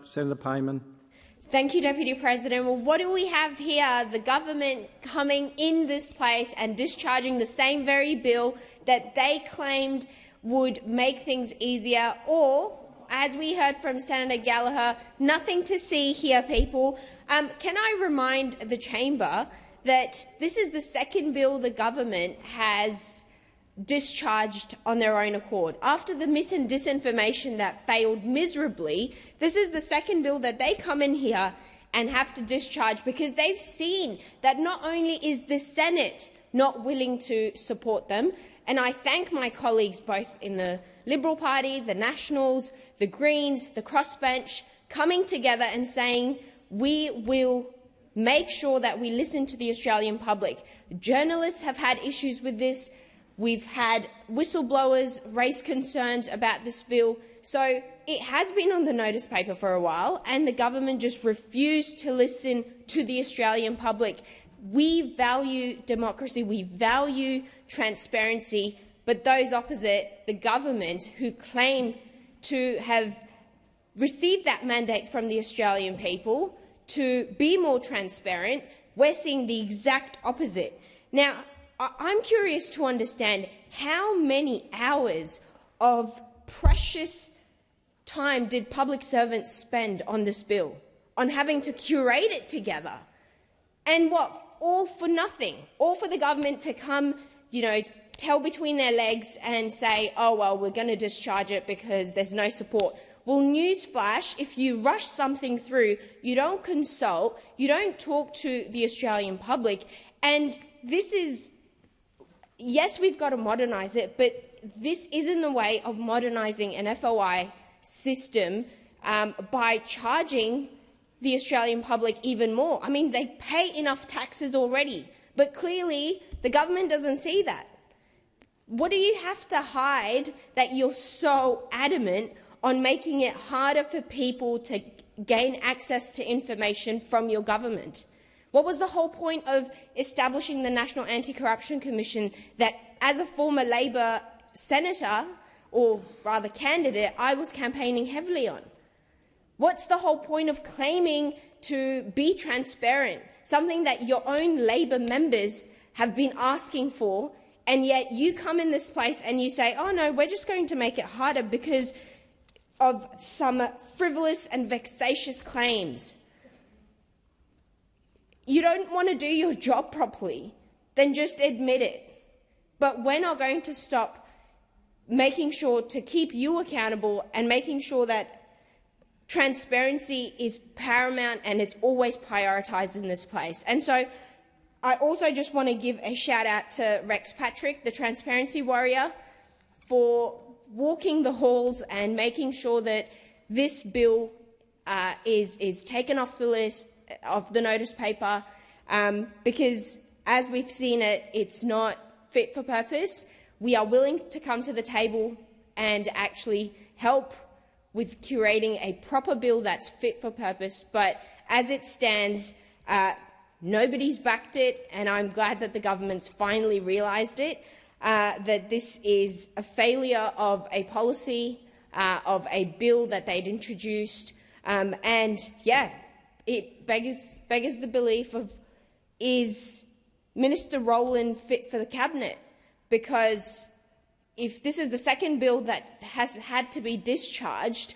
Senator Payman. Thank you, Deputy President. Well, what do we have here? The government coming in this place and discharging the same very bill that they claimed would make things easier, or, as we heard from Senator Gallagher, nothing to see here, people. Can I remind the chamber that this is the second bill the government has discharged on their own accord. After the mis and disinformation that failed miserably, this is the second bill that they come in here and have to discharge because they've seen that not only is the Senate not willing to support them, and I thank my colleagues both in the Liberal Party, the Nationals, the Greens, the crossbench, coming together and saying we will make sure that we listen to the Australian public. Journalists have had issues with this. We've had whistleblowers raise concerns about this bill. So it has been on the notice paper for a while, and the government just refused to listen to the Australian public. We value democracy, we value transparency, but those opposite, the government, who claim to have received that mandate from the Australian people to be more transparent, we're seeing the exact opposite. Now, I'm curious to understand how many hours of precious time did public servants spend on this bill, on having to curate it together, and what, all for nothing, all for the government to come, tail between their legs and say, oh, well, we're going to discharge it because there's no support. Well, newsflash, if you rush something through, you don't consult, you don't talk to the Australian public, and this is, yes, we've got to modernise it, but this isn't the way of modernising an FOI system by charging the Australian public even more. I mean, they pay enough taxes already, but clearly the government doesn't see that. What do you have to hide that you're so adamant on making it harder for people to gain access to information from your government? What was the whole point of establishing the National Anti-Corruption Commission that, as a former Labor senator, or rather candidate, I was campaigning heavily on? What's the whole point of claiming to be transparent, something that your own Labor members have been asking for, and yet you come in this place and you say, oh no, we're just going to make it harder because of some frivolous and vexatious claims? You don't want to do your job properly, then just admit it. But we're not going to stop making sure to keep you accountable and making sure that transparency is paramount and it's always prioritised in this place. And so I also just want to give a shout out to Rex Patrick, the transparency warrior, for walking the halls and making sure that this bill is taken off the list, of the notice paper, because as we've seen it, it's not fit for purpose. We are willing to come to the table and actually help with curating a proper bill that's fit for purpose, but as it stands, nobody's backed it, and I'm glad that the government's finally realised it, that this is a failure of a policy, of a bill that they'd introduced, and yeah, it beggars the belief of, is Minister Rowland fit for the cabinet? Because if this is the second bill that has had to be discharged,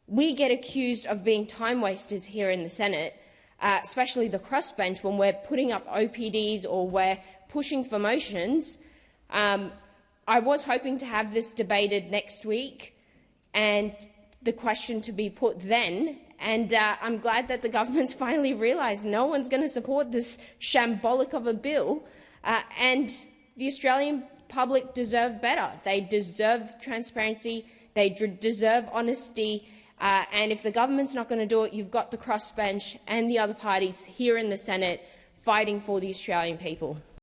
we get accused of being time wasters here in the Senate, especially the crossbench, when we're putting up OPDs or we're pushing for motions. I was hoping to have this debated next week and the question to be put then, and I'm glad that the government's finally realised no one's going to support this shambolic of a bill, and the Australian public deserve better. They deserve transparency, they deserve honesty, and if the government's not going to do it, you've got the crossbench and the other parties here in the Senate fighting for the Australian people.